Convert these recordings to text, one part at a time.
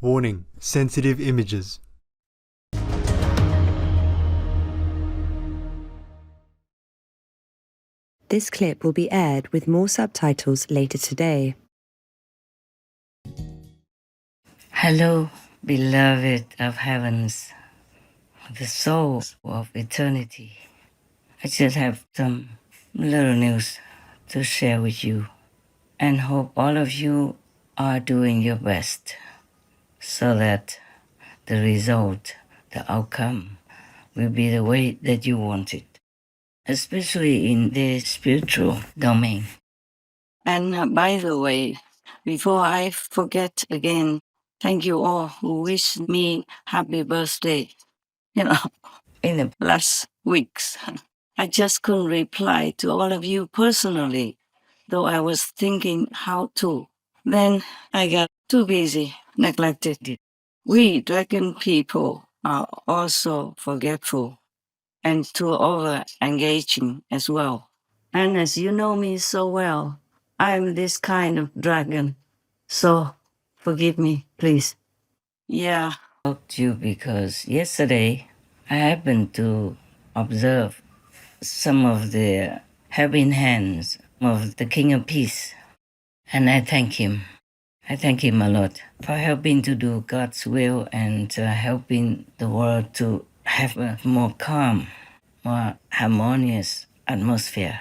Warning: sensitive images. This clip will be aired with more subtitles later today. Hello, beloved of heavens, the souls of eternity. I just have some little news to share with you and hope all of you are doing your best so that the result, the outcome, will be the way that you want it, especially in the spiritual domain. And by the way, before I forget again, thank you all who wished me happy birthday. You know, in the last weeks, I just couldn't reply to all of you personally, though I was thinking how to. Then I got too busy, neglected it. We dragon people are also forgetful and too over engaging as well. And as you know me so well, I'm this kind of dragon. So forgive me, please. Yeah. I talked to you because yesterday I happened to observe some of the helping hands of the King of Peace. And I thank him. I thank him a lot for helping to do God's will and helping the world to have a more calm, more harmonious atmosphere.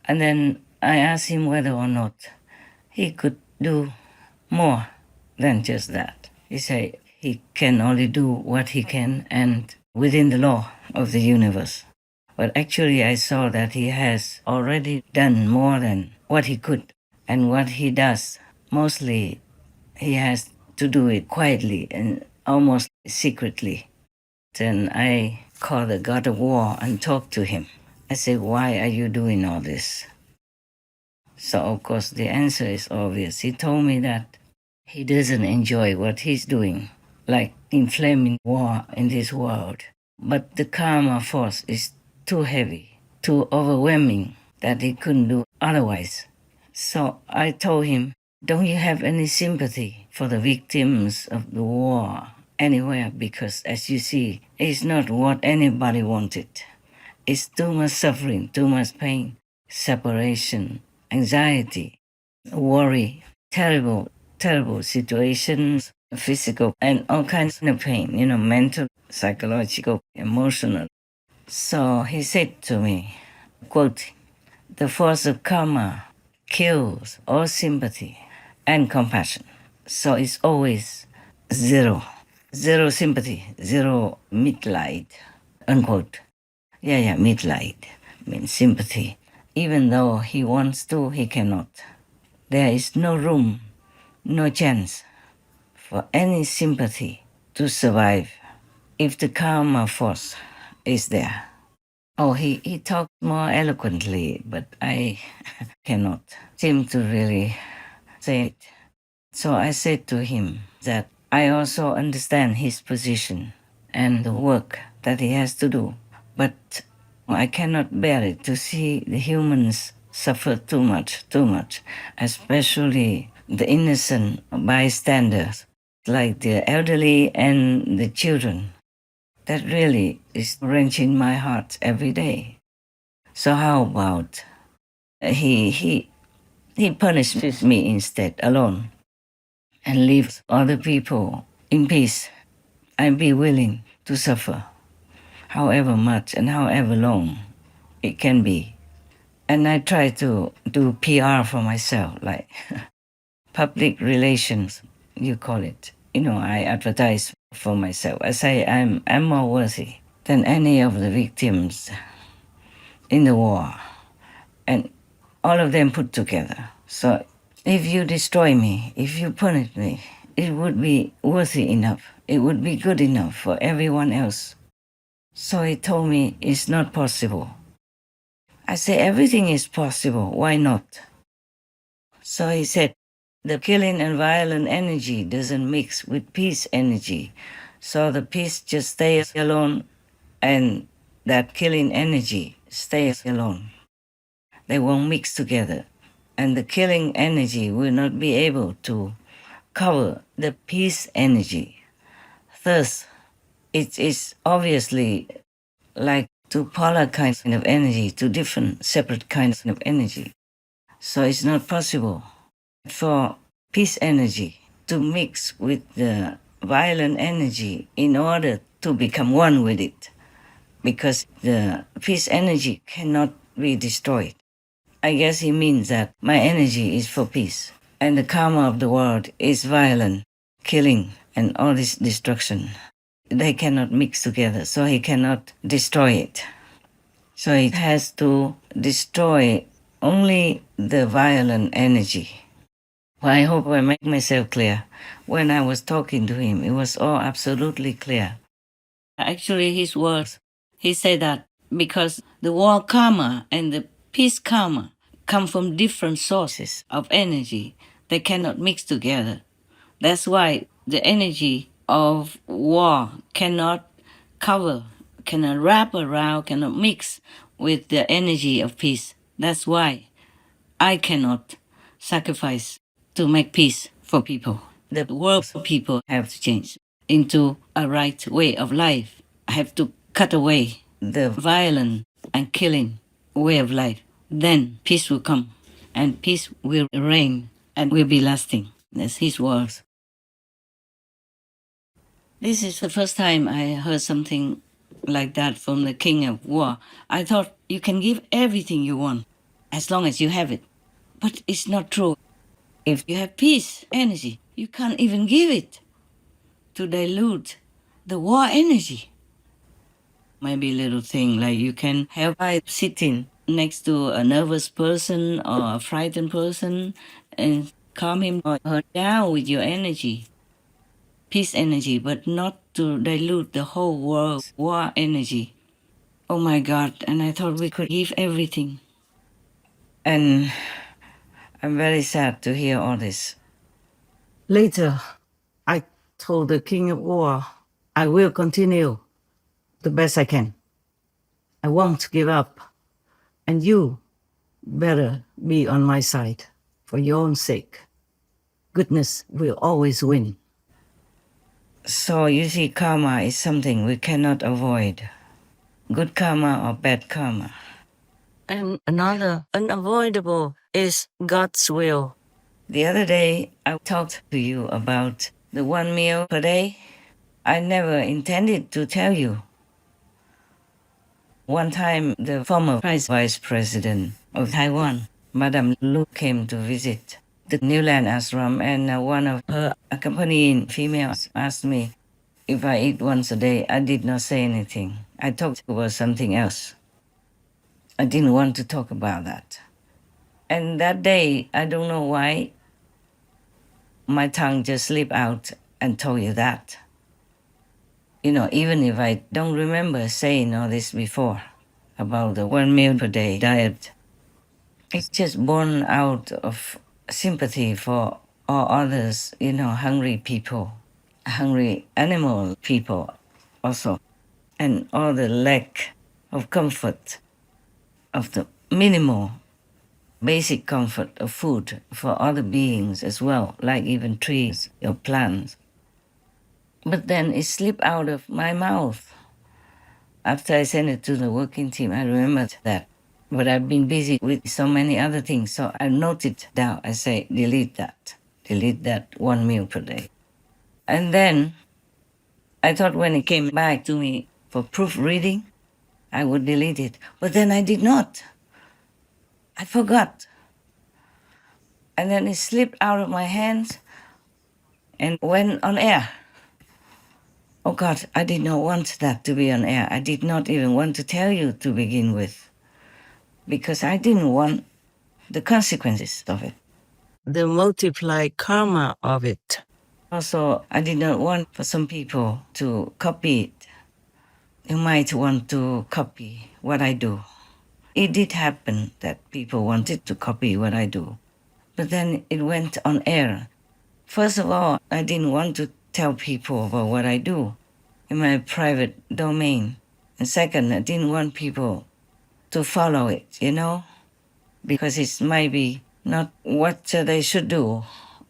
And then I asked him whether or not he could do more than just that. He said he can only do what he can and within the law of the universe. But actually, I saw that he has already done more than what he could. And what he does, mostly he has to do it quietly and almost secretly. Then I called the God of War and talked to him. I said, "Why are you doing all this?" So, of course, the answer is obvious. He told me that he doesn't enjoy what he's doing, like inflaming war in this world. But the karma force is too heavy, too overwhelming that he couldn't do otherwise. So I told him, "Don't you have any sympathy for the victims of the war anywhere? Because as you see, it's not what anybody wanted. It's too much suffering, too much pain, separation, anxiety, worry, terrible, terrible situations, physical, and all kinds of pain, mental, psychological, emotional." So he said to me, quote, "The force of karma kills all sympathy and compassion. So it's always zero. Zero sympathy, zero mitleid," unquote. Yeah, mitleid means sympathy. Even though he wants to, he cannot. There is no room, no chance for any sympathy to survive if the karma force is there. Oh, he talked more eloquently, but I cannot seem to really say it. So I said to him that I also understand his position and the work that he has to do, but I cannot bear it to see the humans suffer too much, especially the innocent bystanders, like the elderly and the children. That really is wrenching my heart every day. So how about he punishes me instead alone and leaves other people in peace? I'd be willing to suffer however much and however long it can be. And I try to do PR for myself, like public relations, you call it. I advertise for myself. I say I'm more worthy than any of the victims in the war, and all of them put together. So if you destroy me, if you punish me, it would be worthy enough. It would be good enough for everyone else. So he told me it's not possible. I say everything is possible. Why not? So he said the killing and violent energy doesn't mix with peace energy. So the peace just stays alone and that killing energy stays alone. They won't mix together. And the killing energy will not be able to cover the peace energy. Thus, it is obviously like two polar kinds of energy, two different separate kinds of energy. So it's not possible for peace energy to mix with the violent energy in order to become one with it, because the peace energy cannot be destroyed. I guess he means that my energy is for peace, and the karma of the world is violent, killing, and all this destruction. They cannot mix together, so he cannot destroy it. So he has to destroy only the violent energy. Well, I hope I make myself clear. When I was talking to him, it was all absolutely clear. Actually, his words, he said that because the war karma and the peace karma come from different sources of energy, they cannot mix together. That's why the energy of war cannot cover, cannot wrap around, cannot mix with the energy of peace. That's why I cannot sacrifice to make peace for people. The world people have to change into a right way of life. I have to cut away the violent and killing way of life. Then peace will come, and peace will reign and will be lasting. That's his words. This is the first time I heard something like that from the king of war. I thought you can give everything you want as long as you have it. But it's not true. If you have peace energy, you can't even give it to dilute the war energy. Maybe a little thing like you can have by sitting next to a nervous person or a frightened person and calm him or her down with your energy, peace energy, but not to dilute the whole world's war energy. Oh my God, and I thought we could give everything. And I'm very sad to hear all this. Later, I told the King of War, I will continue the best I can. I won't give up. And you better be on my side for your own sake. Goodness will always win. So you see, karma is something we cannot avoid. Good karma or bad karma. And another unavoidable is God's will. The other day, I talked to you about the 1 meal per day. I never intended to tell you. One time, the former vice president of Taiwan, Madame Lu, came to visit the New Land ashram, and one of her accompanying females asked me if I eat once a day. I did not say anything. I talked about something else. I didn't want to talk about that. And that day, I don't know why, my tongue just slipped out and told you that. You know, even if I don't remember saying all this before about the 1 meal per day diet, it's just born out of sympathy for all others, you know, hungry people, hungry animal people also, and all the lack of comfort, of the minimal basic comfort of food for other beings as well, like even trees or plants. But then it slipped out of my mouth. After I sent it to the working team, I remembered that. But I've been busy with so many other things, so I noted down. I say, delete that. Delete that 1 meal per day. And then I thought when it came back to me for proofreading, I would delete it. But then I did not. I forgot. And then it slipped out of my hands and went on air. Oh God, I did not want that to be on air. I did not even want to tell you to begin with, because I didn't want the consequences of it, the multiplied karma of it. Also, I did not want for some people to copy it. You might want to copy what I do. It did happen that people wanted to copy what I do, but then it went on air. First of all, I didn't want to tell people about what I do in my private domain. And second, I didn't want people to follow it, you know, because it might be not what they should do,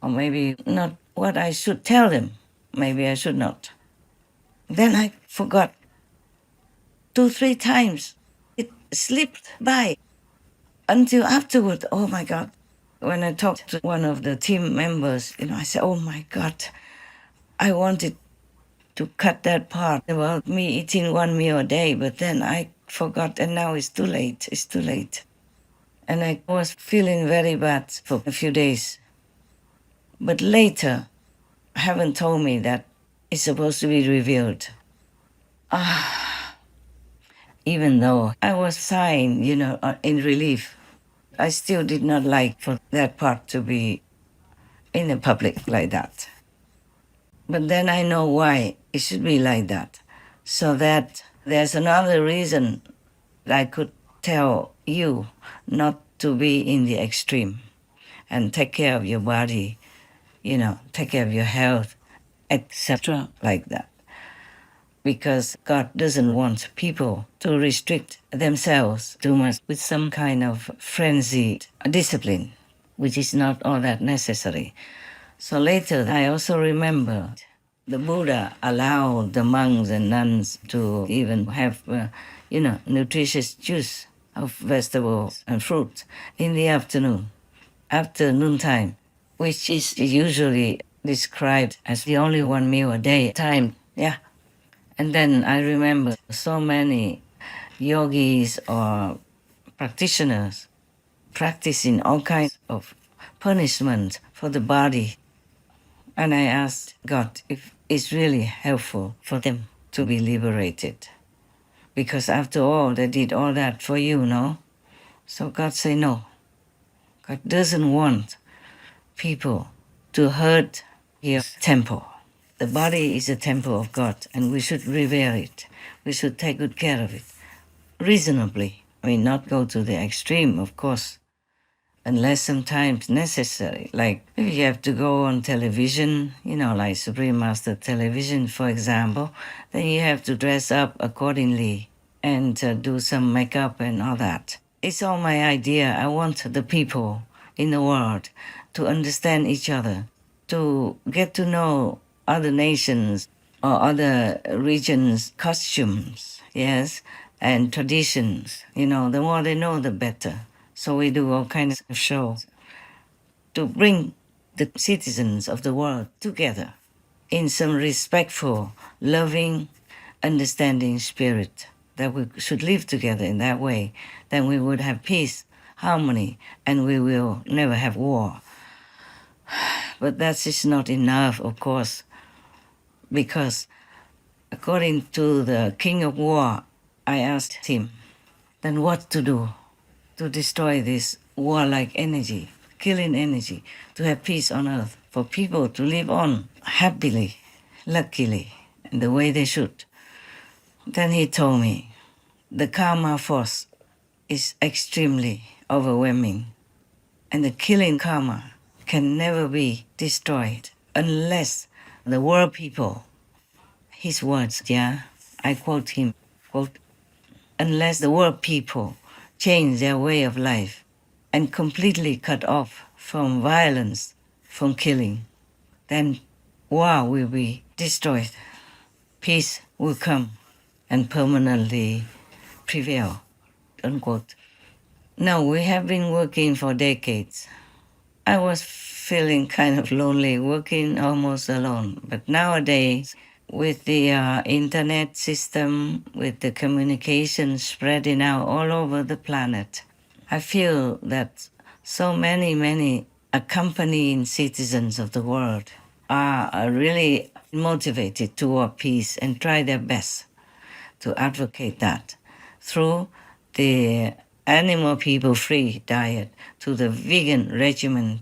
or maybe not what I should tell them. Maybe I should not. Then I forgot 2-3 times. It slipped by until afterward. Oh my God. When I talked to one of the team members, I said, oh my God, I wanted to cut that part about me eating one meal a day, but then I forgot, and now it's too late. It's too late. And I was feeling very bad for a few days. But later, heaven told me that it's supposed to be revealed. Even though I was sighing, in relief, I still did not like for that part to be in the public like that. But then I know why it should be like that. So that there's another reason I could tell you not to be in the extreme and take care of your body, take care of your health, etc. like that. Because God doesn't want people to restrict themselves too much with some kind of frenzied discipline, which is not all that necessary. So later, I also remember the Buddha allowed the monks and nuns to even have, nutritious juice of vegetables and fruit in the afternoon, after noontime, which is usually described as the only one meal a day time. Yeah. And then I remember so many yogis or practitioners practicing all kinds of punishment for the body. And I asked God if it's really helpful for them to be liberated. Because after all, they did all that for you, no? So God said no. God doesn't want people to hurt your temple. The body is a temple of God, and we should revere it. We should take good care of it, reasonably. Not go to the extreme, of course, unless sometimes necessary. Like if you have to go on television, like Supreme Master Television, for example, then you have to dress up accordingly and do some makeup and all that. It's all my idea. I want the people in the world to understand each other, to get to know other nations or other regions' costumes, yes, and traditions. The more they know, the better. So we do all kinds of shows to bring the citizens of the world together in some respectful, loving, understanding spirit, that we should live together in that way. Then we would have peace, harmony, and we will never have war. But that is not enough, of course, because according to the king of war, I asked him, then what to do to destroy this warlike energy, killing energy, to have peace on earth, for people to live on happily, luckily, in the way they should. Then he told me, the karma force is extremely overwhelming, and the killing karma can never be destroyed unless the world people, his words, I quote him, quote, unless the world people change their way of life and completely cut off from violence, from killing, then war will be destroyed. Peace will come and permanently prevail, unquote. Now, we have been working for decades. I was feeling kind of lonely, working almost alone. But nowadays, with the internet system, with the communication spreading out all over the planet, I feel that so many accompanying citizens of the world are really motivated toward peace and try their best to advocate that through the animal people free diet to the vegan regimen,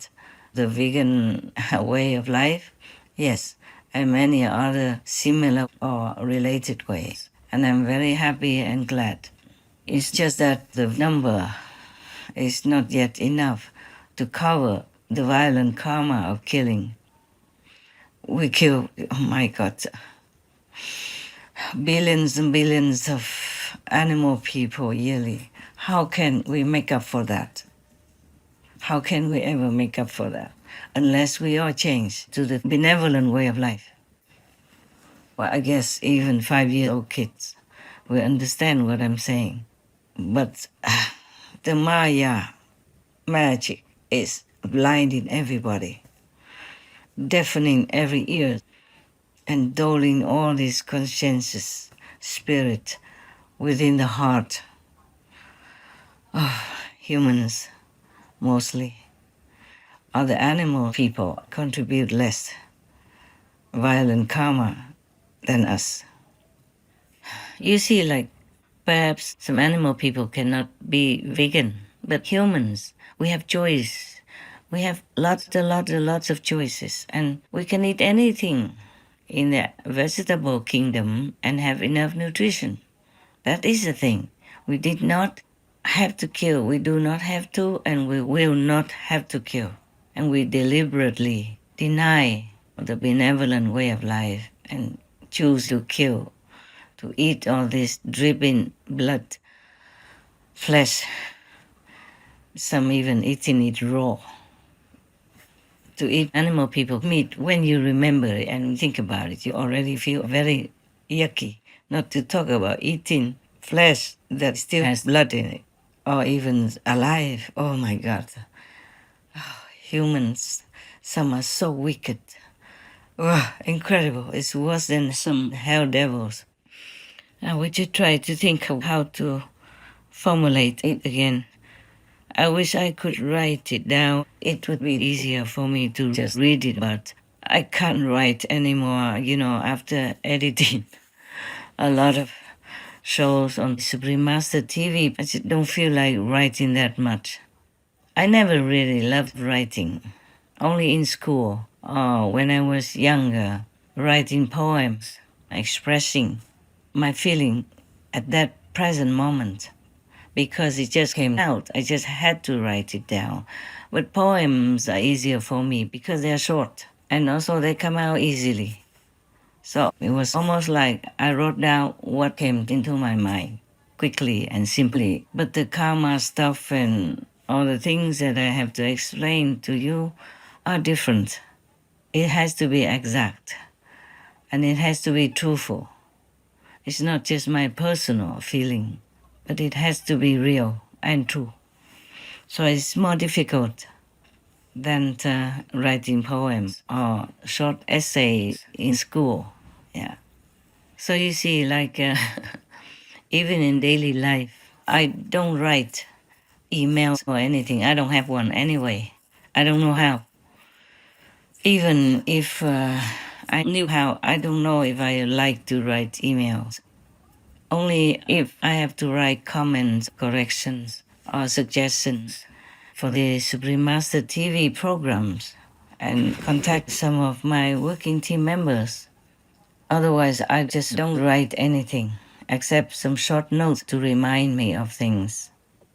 the vegan way of life, yes, and many other similar or related ways. And I'm very happy and glad. It's just that the number is not yet enough to cover the violent karma of killing. We kill, oh my God, billions and billions of animal people yearly. How can we make up for that? How can we ever make up for that? unless we all change to the benevolent way of life. Well, I guess even 5-year-old kids will understand what I'm saying. But the Maya magic is blinding everybody, deafening every ear, and dulling all this conscientious spirit within the heart of humans mostly. Other animal people contribute less violent karma than us. You see, like, perhaps some animal people cannot be vegan, but humans, we have choice. We have lots of choices, and we can eat anything in the vegetable kingdom and have enough nutrition. That is the thing. We did not have to kill. We do not have to, and we will not have to kill. And we deliberately deny the benevolent way of life and choose to kill, to eat all this dripping blood, flesh, some even eating it raw. To eat animal people meat, when you remember it and think about it, you already feel very yucky. Not to talk about eating flesh that still has blood in it, or even alive. Oh my God. Oh, humans, some are so wicked. Oh, incredible. It's worse than some hell devils. I would just try to think of how to formulate it again. I wish I could write it down. It would be easier for me to just read it, but I can't write anymore, after editing a lot of shows on Supreme Master TV. I just don't feel like writing that much. I never really loved writing, only in school or when I was younger, writing poems, expressing my feeling at that present moment. Because it just came out. I just had to write it down. But poems are easier for me because they're short and also they come out easily. So it was almost like I wrote down what came into my mind quickly and simply. But the karma stuff and all the things that I have to explain to you are different. It has to be exact and it has to be truthful. It's not just my personal feeling, but it has to be real and true. So it's more difficult than writing poems or short essays in school. Yeah. So you see, like, even in daily life, I don't write emails or anything. I don't have one anyway. I don't know how. Even if I knew how, I don't know if I like to write emails. Only if I have to write comments, corrections, or suggestions for the Supreme Master TV programs and contact some of my working team members. Otherwise, I just don't write anything except some short notes to remind me of things.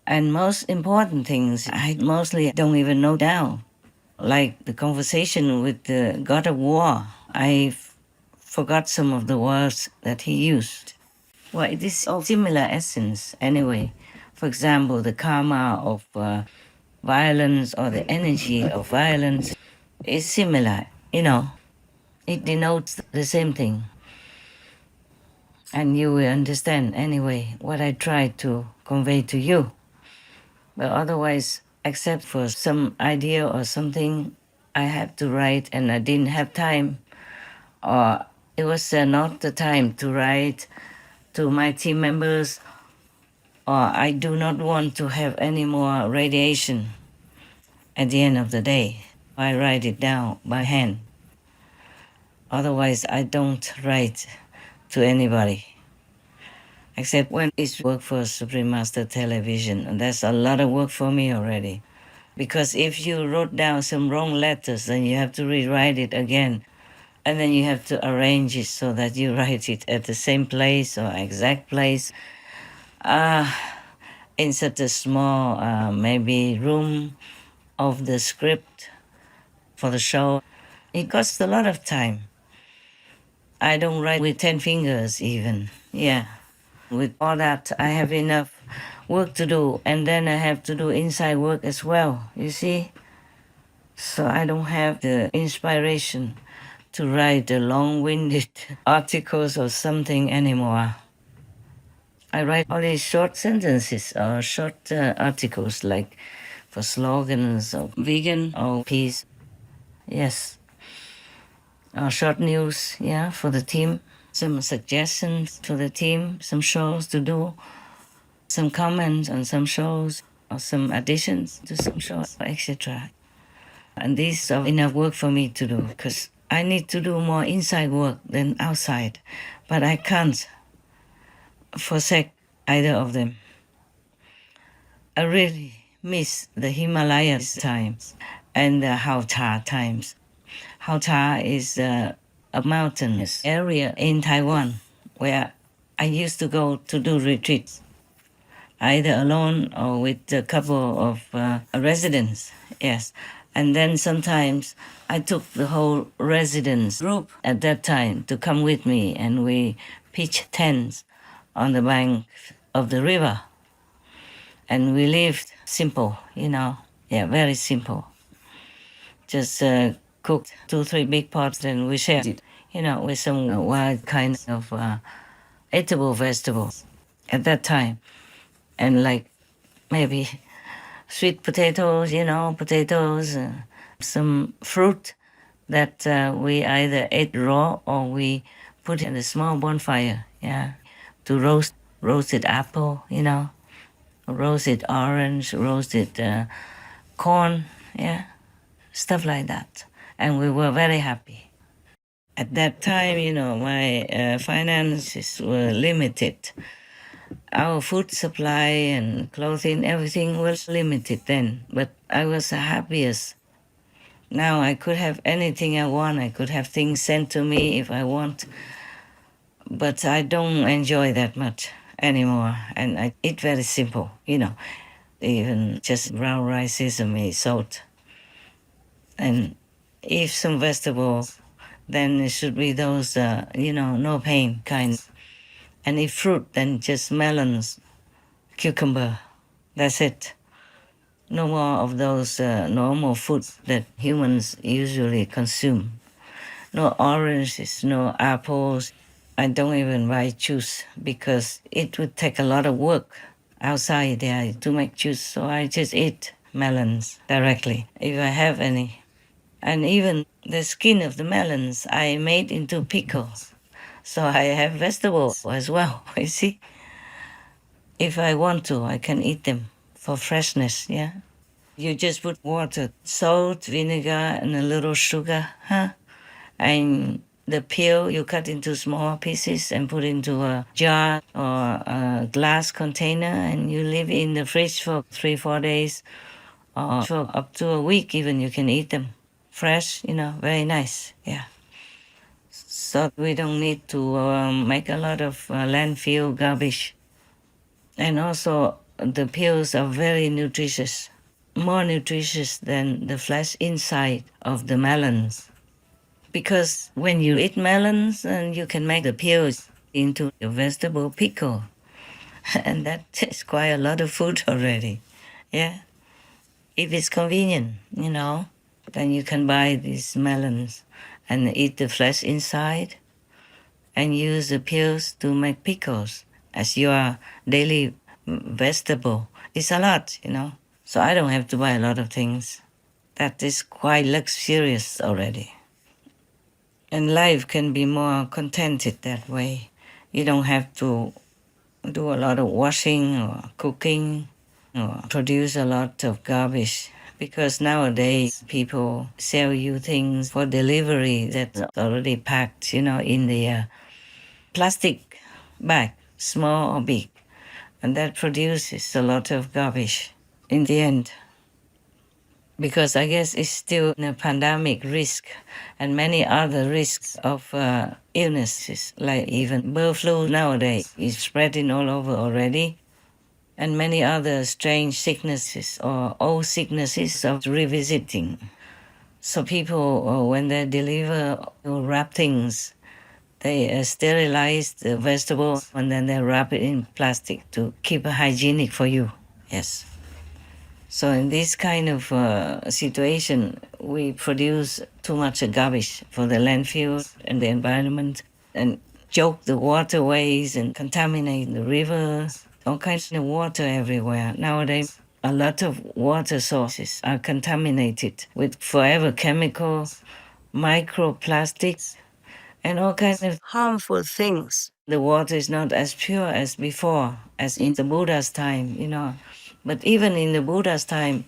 And most important things, I mostly don't even note down. Like the conversation with the God of War, I forgot some of the words that he used. Well, it is of similar essence anyway. For example, the karma of violence or the energy of violence is similar, It denotes the same thing. And you will understand anyway what I try to convey to you. But otherwise, except for some idea or something I had to write and I didn't have time, or it was not the time to write to my team members, or I do not want to have any more radiation at the end of the day. I write it down by hand. Otherwise, I don't write to anybody. Except when it's work for Supreme Master Television. And that's a lot of work for me already. Because if you wrote down some wrong letters, then you have to rewrite it again. And then you have to arrange it so that you write it at the same place or exact place. In such a small, maybe room of the script for the show. It costs a lot of time. I don't write with 10 fingers even. Yeah. With all that, I have enough work to do, and then I have to do inside work as well, you see? So I don't have the inspiration to write the long-winded articles or something anymore. I write only short sentences or short articles like for slogans or vegan or peace. Yes. Short news, yeah, for the team. Some suggestions to the team, some shows to do, some comments on some shows or some additions to some shows, etc. And these are enough work for me to do because I need to do more inside work than outside. But I can't forsake either of them. I really miss the Himalayas times and the Haota times. Haota is a mountainous area in Taiwan where I used to go to do retreats, either alone or with a couple of residents. Yes. And then sometimes I took the whole residence group at that time to come with me, and we pitched tents on the bank of the river. And we lived simple, very simple. Just cooked 2-3 big pots and we shared it, with some wild kind of eatable vegetables at that time. And like maybe sweet potatoes, potatoes, some fruit that we either ate raw or we put in a small bonfire, to roasted apple, roasted orange, roasted corn, stuff like that. And we were very happy. At that time, my finances were limited. Our food supply and clothing, everything was limited then, but I was the happiest. Now I could have anything I want. I could have things sent to me if I want, but I don't enjoy that much anymore. And I eat very simple, even just brown rice, sesame, salt. And if some vegetables, then it should be those, no pain kind. And if fruit, then just melons, cucumber. That's it. No more of those normal foods that humans usually consume. No oranges, no apples. I don't even buy juice because it would take a lot of work outside there to make juice. So I just eat melons directly if I have any. And even the skin of the melons I made into pickles. So I have vegetables as well, you see. If I want to, I can eat them for freshness, yeah. You just put water, salt, vinegar, and a little sugar, and the peel you cut into small pieces and put into a jar or a glass container, and you leave it in the fridge for 3-4 days, or for up to a week even. You can eat them fresh, very nice, yeah. So we don't need to make a lot of landfill garbage. And also the peels are very nutritious, more nutritious than the flesh inside of the melons. Because when you eat melons, and you can make the peels into a vegetable pickle. And that is quite a lot of food already. Yeah. If it's convenient, then you can buy these melons and eat the flesh inside and use the peels to make pickles as your daily vegetable. It's a lot, So I don't have to buy a lot of things. That is quite luxurious already. And life can be more contented that way. You don't have to do a lot of washing or cooking or produce a lot of garbage, because nowadays people sell you things for delivery that's already packed, in the plastic bag, small or big, and that produces a lot of garbage in the end. Because I guess it's still a pandemic risk and many other risks of illnesses, like even bird flu nowadays is spreading all over already, and many other strange sicknesses or old sicknesses are revisiting. So people, when they deliver or wrap things, they sterilize the vegetable and then they wrap it in plastic to keep it hygienic for you. Yes. So in this kind of situation, we produce too much garbage for the landfill and the environment, and choke the waterways and contaminate the river, all kinds of water everywhere. Nowadays, a lot of water sources are contaminated with forever chemicals, microplastics, and all kinds of harmful things. The water is not as pure as before, as in the Buddha's time, you know. But even in the Buddha's time,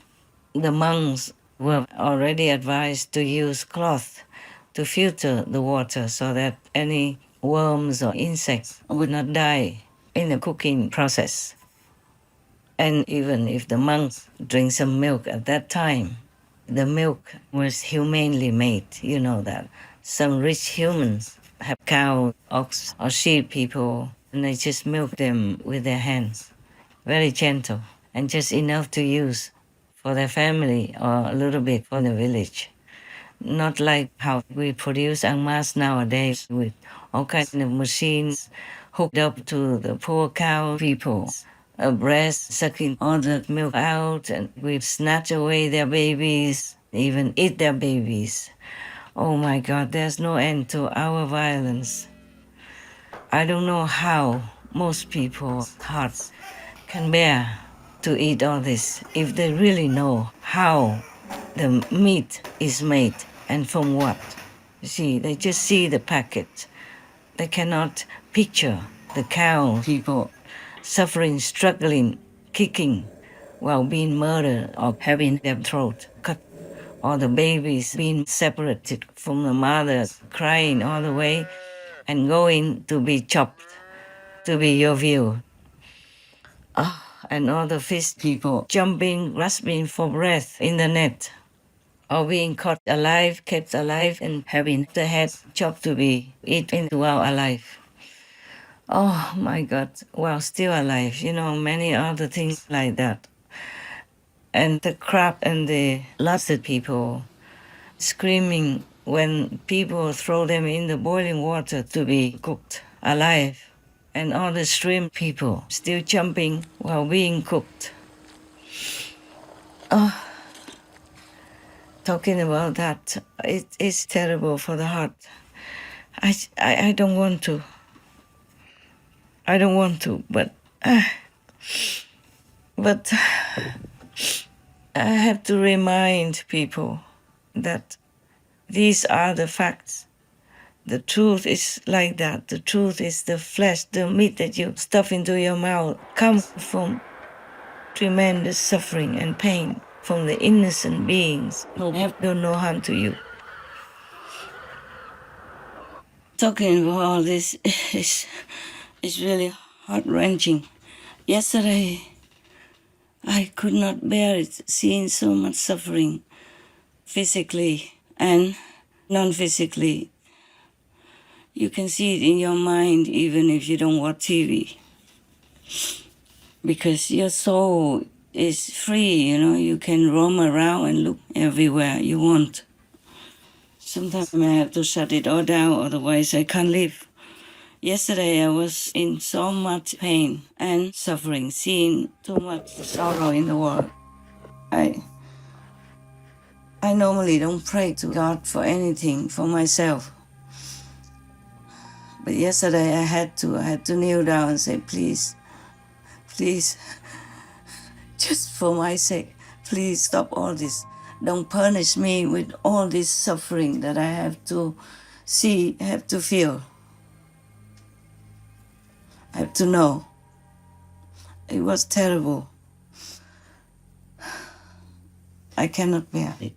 the monks were already advised to use cloth to filter the water so that any worms or insects would not die in the cooking process. And even if the monks drink some milk at that time, the milk was humanely made, you know that. Some rich humans have cow, ox, or sheep people, and they just milk them with their hands. Very gentle, and just enough to use for their family or a little bit for the village. Not like how we produce en masse nowadays with all kinds of machines hooked up to the poor cow people, a breast sucking all the milk out, and we snatch away their babies, even eat their babies. Oh my God, there's no end to our violence. I don't know how most people's hearts can bear to eat all this if they really know how the meat is made and from what. You see, they just see the packet. They cannot picture the cow people suffering, struggling, kicking while being murdered or having their throat cut, or the babies being separated from the mother, crying all the way and going to be chopped to be your view. And all the fish people jumping, grasping for breath in the net, or being caught alive, kept alive, and having the head chopped to be eaten while alive. Oh my God, while still alive, you know, many other things like that. And the crab and the lobster people screaming when people throw them in the boiling water to be cooked alive. And all the shrimp people still jumping while being cooked. Oh, talking about that, it is terrible for the heart. I don't want to. I don't want to, but I have to remind people that these are the facts. The truth is like that. The truth is the flesh, the meat that you stuff into your mouth comes from tremendous suffering and pain from the innocent beings who have done no harm to you. Talking about all this is really heart-wrenching. Yesterday, I could not bear it, seeing so much suffering, physically and non-physically. You can see it in your mind even if you don't watch TV. Because your soul is free, you know, you can roam around and look everywhere you want. Sometimes I have to shut it all down, otherwise I can't live. Yesterday I was in so much pain and suffering, seeing too much sorrow in the world. I normally don't pray to God for anything for myself. But yesterday I had to kneel down and say, please, just for my sake, please stop all this. Don't punish me with all this suffering that I have to see, have to feel. I have to know. It was terrible. I cannot bear it.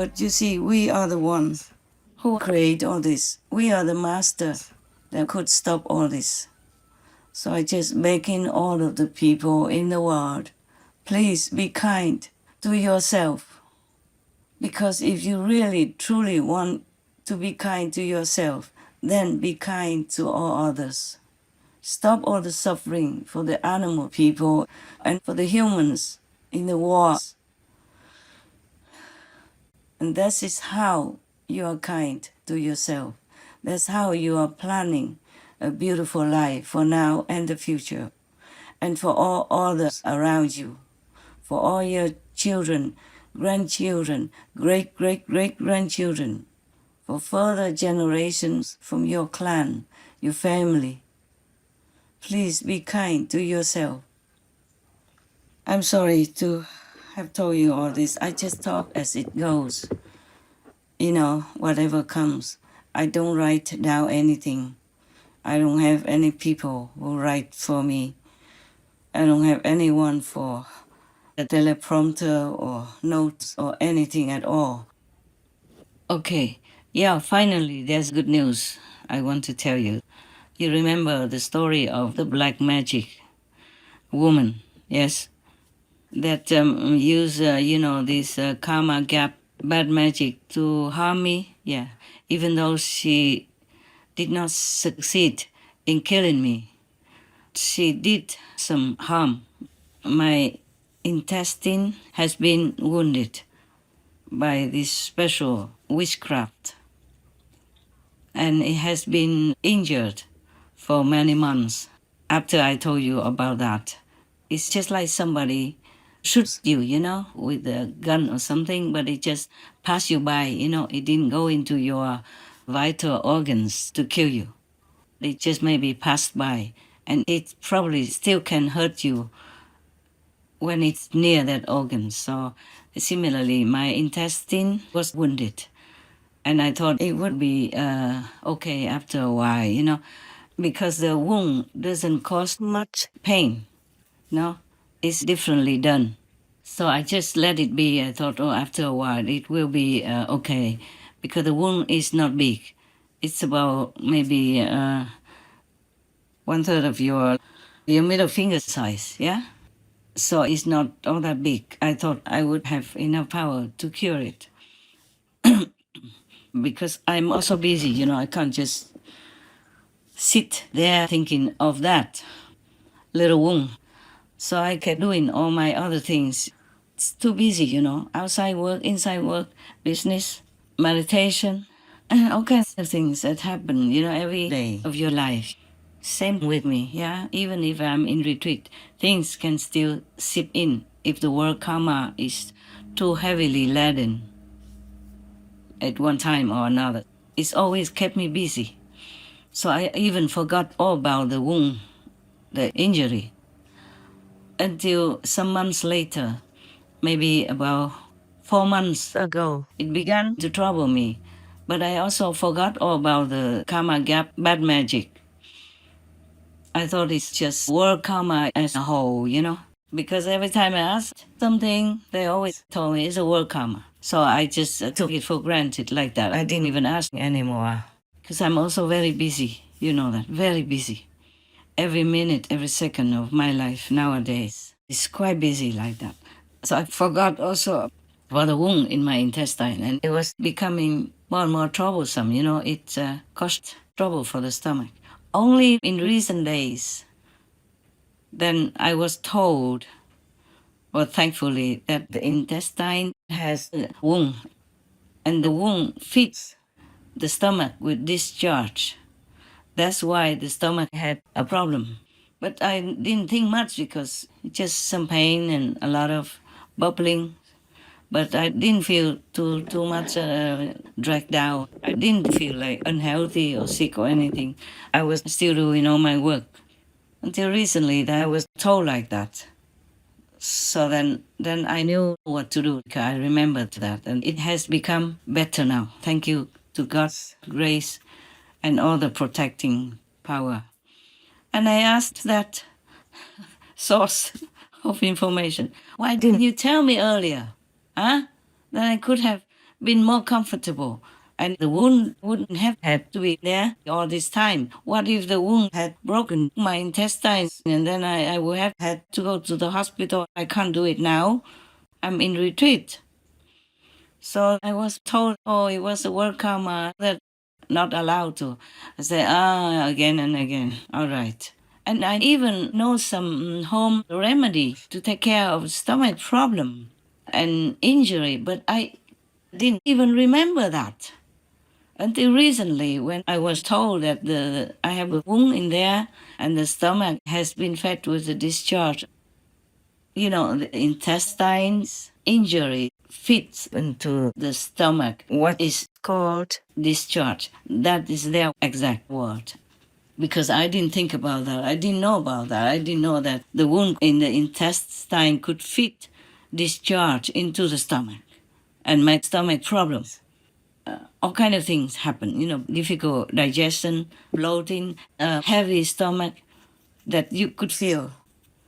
But you see, we are the ones who create all this. We are the master that could stop all this. So I just begging all of the people in the world, please be kind to yourself. Because if you really, truly want to be kind to yourself, then be kind to all others. Stop all the suffering for the animal people and for the humans in the wars. And that is how you are kind to yourself. That's how you are planning a beautiful life for now and the future, and for all others around you, for all your children, grandchildren, great-great-great-grandchildren, for further generations from your clan, your family. Please be kind to yourself. I'm sorry to have told you all this. I just talk as it goes. Whatever comes. I don't write down anything. I don't have any people who write for me. I don't have anyone for a teleprompter or notes or anything at all. Okay, yeah, finally, there's good news I want to tell you. You remember the story of the black magic woman, yes? That use, this karma gap, bad magic to harm me, yeah. Even though she did not succeed in killing me, she did some harm. My intestine has been wounded by this special witchcraft, and it has been injured for many months after I told you about that. It's just like somebody shoots you, with a gun or something, but it just passed you by, it didn't go into your vital organs to kill you. It just maybe passed by, and it probably still can hurt you when it's near that organ. So similarly, my intestine was wounded, and I thought it would be okay after a while, because the wound doesn't cause much pain. No, it's differently done. So I just let it be. I thought, after a while it will be okay, because the wound is not big. It's about maybe 1/3 of your middle finger size, yeah? So it's not all that big. I thought I would have enough power to cure it. Because I'm also busy, I can't just sit there thinking of that little wound. So I kept doing all my other things. It's too busy, outside work, inside work, business, meditation, and all kinds of things that happen, every day of your life. Same with me, yeah? Even if I'm in retreat, things can still seep in if the work karma is too heavily laden at one time or another. It's always kept me busy. So I even forgot all about the wound, the injury, until some months later, maybe about 4 months ago, it began to trouble me. But I also forgot all about the karma gap, bad magic. I thought it's just world karma as a whole, because every time I asked something, they always told me it's a world karma. So I just took it for granted like that. I didn't even ask anymore, because I'm also very busy, that, very busy. Every minute, every second of my life nowadays is quite busy like that. So I forgot also about the wound in my intestine, and it was becoming more and more troublesome. It caused trouble for the stomach. Only in recent days, then I was told, well, thankfully, that the intestine has a wound, and the wound feeds the stomach with discharge. That's why the stomach had a problem. But I didn't think much because it's just some pain and a lot of bubbling. But I didn't feel too much dragged down. I didn't feel like unhealthy or sick or anything. I was still doing all my work. Until recently, that I was told like that. So then I knew what to do. I remembered that, and it has become better now. Thank you to God's grace and all the protecting power. And I asked that source of information, why didn't you tell me earlier? Huh? Then I could have been more comfortable. And the wound wouldn't have had to be there all this time. What if the wound had broken my intestines and then I would have had to go to the hospital? I can't do it now. I'm in retreat. So I was told, oh, it was a work karma that not allowed to. I said, again and again. All right. And I even know some home remedy to take care of stomach problem and injury, but I didn't even remember that until recently when I was told that I have a wound in there and the stomach has been fed with a discharge. You know, the intestines injury fits into the stomach. What is called discharge? That is their exact word. Because I didn't think about that. I didn't know about that. I didn't know that the wound in the intestine could fit discharge into the stomach and make stomach problems. All kind of things happen, difficult digestion, bloating, heavy stomach that you could feel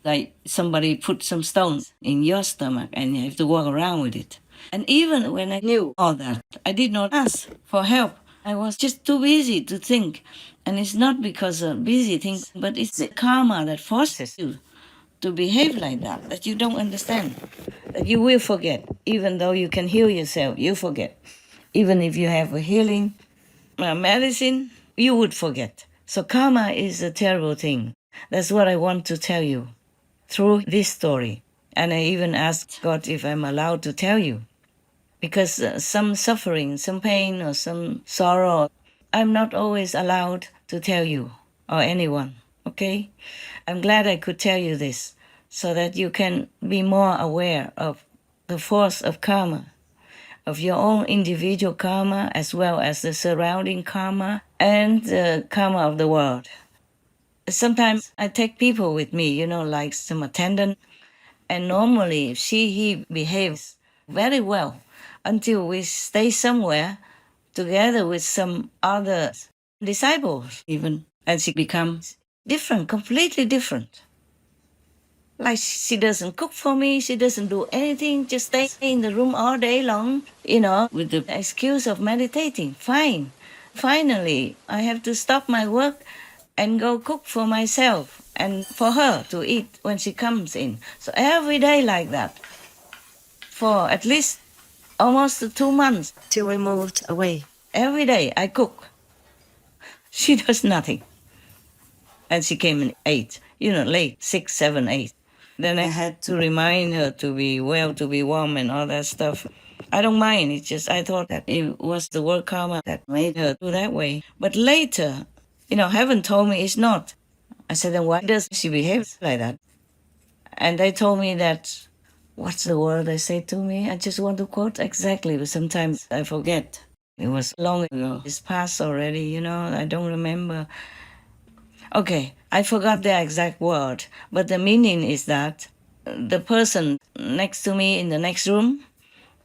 like somebody put some stones in your stomach and you have to walk around with it. And even when I knew all that, I did not ask for help. I was just too busy to think. And it's not because of busy things, but it's the karma that forces you to behave like that you don't understand, that you will forget. Even though you can heal yourself, you forget. Even if you have a healing medicine, you would forget. So karma is a terrible thing. That's what I want to tell you through this story. And I even asked God if I'm allowed to tell you. Because some suffering, some pain, or some sorrow, I'm not always allowed to tell you or anyone, okay? I'm glad I could tell you this so that you can be more aware of the force of karma, of your own individual karma as well as the surrounding karma and the karma of the world. Sometimes I take people with me, like some attendant, and normally he behaves very well until we stay somewhere together with some other disciples even, and she becomes different, completely different. Like she doesn't cook for me, she doesn't do anything, just stay in the room all day long, with the excuse of meditating. Fine. Finally, I have to stop my work and go cook for myself and for her to eat when she comes in. So every day like that, for at least almost 2 months till we moved away. Every day I cook. She does nothing. And she came in 8, late, 6, 7, 8. Then I had to remind her to be well, to be warm and all that stuff. I don't mind. It's just I thought that it was the work karma that made her do that way. But later, heaven told me it's not. I said, then why does she behave like that? And they told me that, what's the word they say to me? I just want to quote exactly, but sometimes I forget. It was long ago. It's past already, I don't remember. Okay, I forgot the exact word, but the meaning is that the person next to me in the next room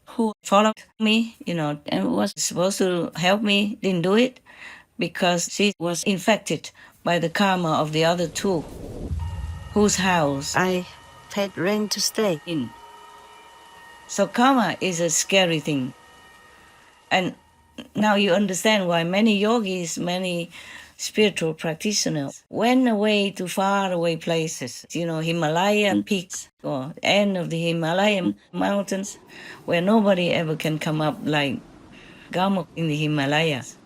who followed me, and was supposed to help me, didn't do it because she was infected by the karma of the other two, whose house I paid rent to stay in. So karma is a scary thing. And now you understand why many yogis, many spiritual practitioners went away to far away places, Himalayan peaks or end of the Himalayan mountains where nobody ever can come up, like Gamok in the Himalayas,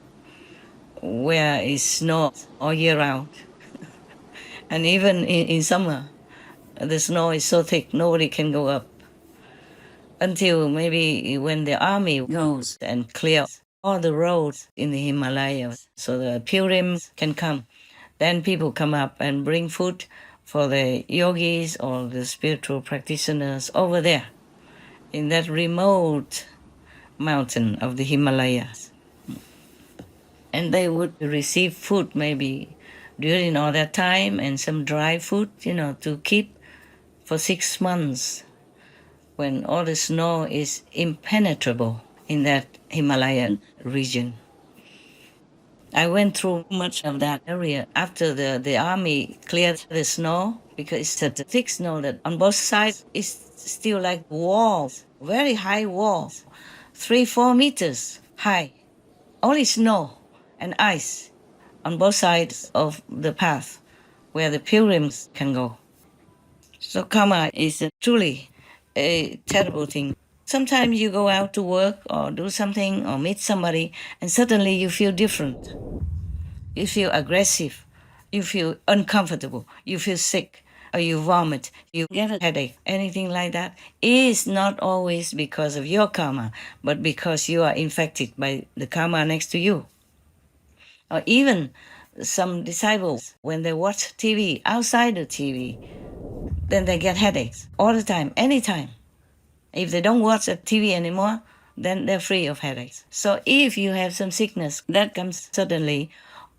where it's snow all year round. And even in summer, the snow is so thick, nobody can go up. Until maybe when the army goes and clears all the roads in the Himalayas so the pilgrims can come. Then people come up and bring food for the yogis or the spiritual practitioners over there in that remote mountain of the Himalayas. And they would receive food maybe during all that time and some dry food, to keep for 6 months when all the snow is impenetrable in that Himalayan region. I went through much of that area after the army cleared the snow, because it's such a thick snow that on both sides is still like walls, very high walls. 3-4 meters high. Only snow and ice on both sides of the path where the pilgrims can go. So karma is truly a terrible thing. Sometimes you go out to work or do something or meet somebody and suddenly you feel different. You feel aggressive. You feel uncomfortable. You feel sick or you vomit. You get a headache. Anything like that is not always because of your karma, but because you are infected by the karma next to you. Or even some disciples, when they watch TV outside the TV, then they get headaches all the time, anytime. If they don't watch a TV anymore, then they're free of headaches. So if you have some sickness that comes suddenly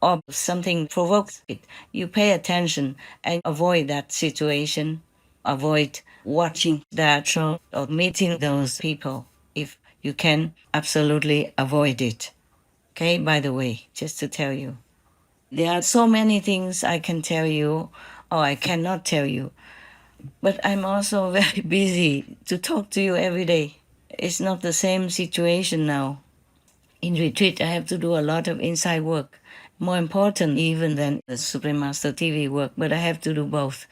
or something provokes it, you pay attention and avoid that situation, avoid watching that show or meeting those people. If you can, absolutely avoid it. Okay, by the way, just to tell you. There are so many things I can tell you or I cannot tell you. But I'm also very busy to talk to you every day. It's not the same situation now. In retreat, I have to do a lot of inside work, more important even than the Supreme Master TV work, but I have to do both.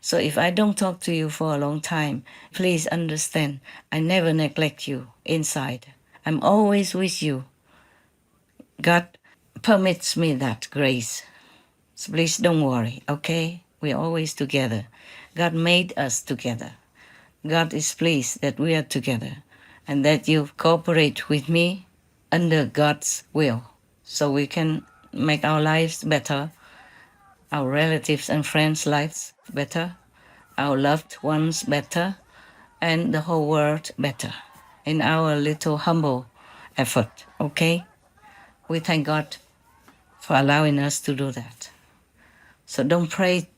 So if I don't talk to you for a long time, please understand, I never neglect you inside. I'm always with you. God permits me that grace. So please don't worry, okay? We're always together. God made us together. God is pleased that we are together and that you cooperate with me under God's will so we can make our lives better, our relatives and friends' lives better, our loved ones better, and the whole world better in our little humble effort, okay? We thank God for allowing us to do that. So don't pray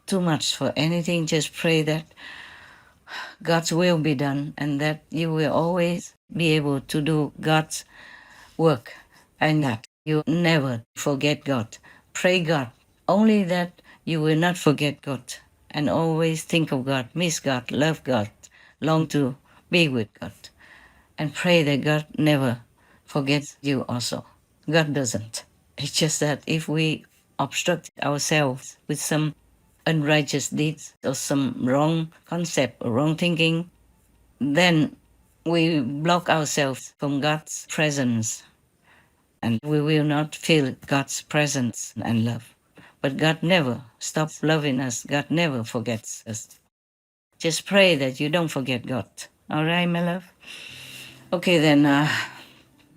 too much for anything, just pray that God's will be done and that you will always be able to do God's work and that you never forget God. Pray God, only that you will not forget God and always think of God, miss God, love God, long to be with God. And pray that God never forgets you also. God doesn't. It's just that if we obstruct ourselves with some unrighteous deeds or some wrong concept or wrong thinking, then we block ourselves from God's presence and we will not feel God's presence and love. But God never stops loving us. God never forgets us. Just pray that you don't forget God. All right, my love? Okay, then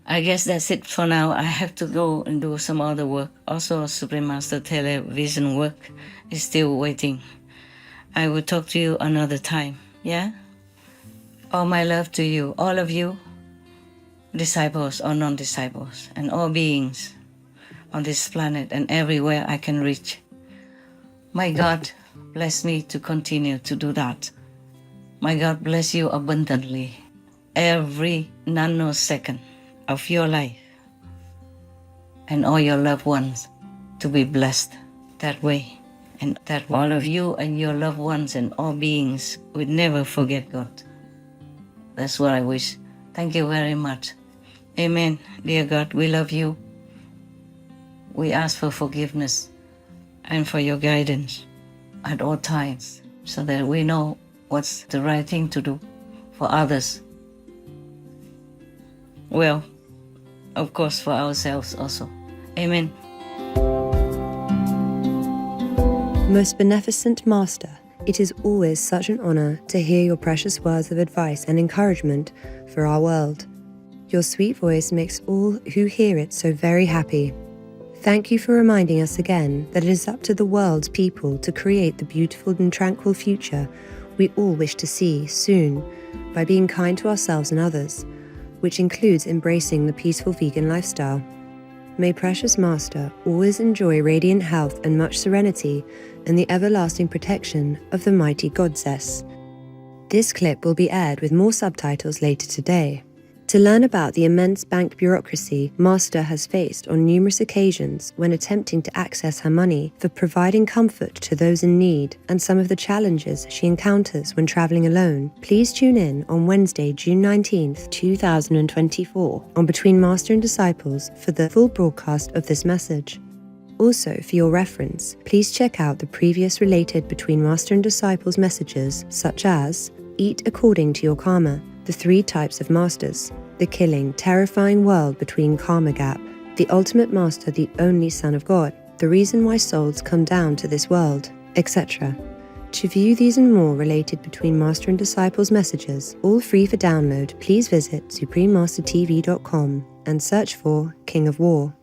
I guess that's it for now. I have to go and do some other work. Also, Supreme Master television work is still waiting. I will talk to you another time, yeah? All my love to you, all of you, disciples or non-disciples, and all beings on this planet and everywhere I can reach. My God bless me to continue to do that. My God bless you abundantly every nanosecond of your life and all your loved ones to be blessed that way, and that all of you and your loved ones and all beings would never forget God. That's what I wish. Thank you very much. Amen. Dear God, we love you. We ask for forgiveness and for your guidance at all times so that we know what's the right thing to do for others. Well, of course, for ourselves also. Amen. Most beneficent Master, it is always such an honor to hear your precious words of advice and encouragement for our world. Your sweet voice makes all who hear it so very happy. Thank you for reminding us again that it is up to the world's people to create the beautiful and tranquil future we all wish to see soon by being kind to ourselves and others, which includes embracing the peaceful vegan lifestyle. May Precious Master always enjoy radiant health and much serenity and the everlasting protection of the mighty Goddess. This clip will be aired with more subtitles later today. To learn about the immense bank bureaucracy Master has faced on numerous occasions when attempting to access her money for providing comfort to those in need and some of the challenges she encounters when traveling alone, please tune in on Wednesday, June 19th, 2024 on Between Master and Disciples for the full broadcast of this message. Also, for your reference, please check out the previous related Between Master and Disciples messages such as Eat According to Your Karma, the 3 types of masters, the killing, terrifying world between karma gap, the ultimate master, the only Son of God, the reason why souls come down to this world, etc. To view these and more related Between Master and Disciples messages, all free for download, please visit suprememastertv.com and search for King of War.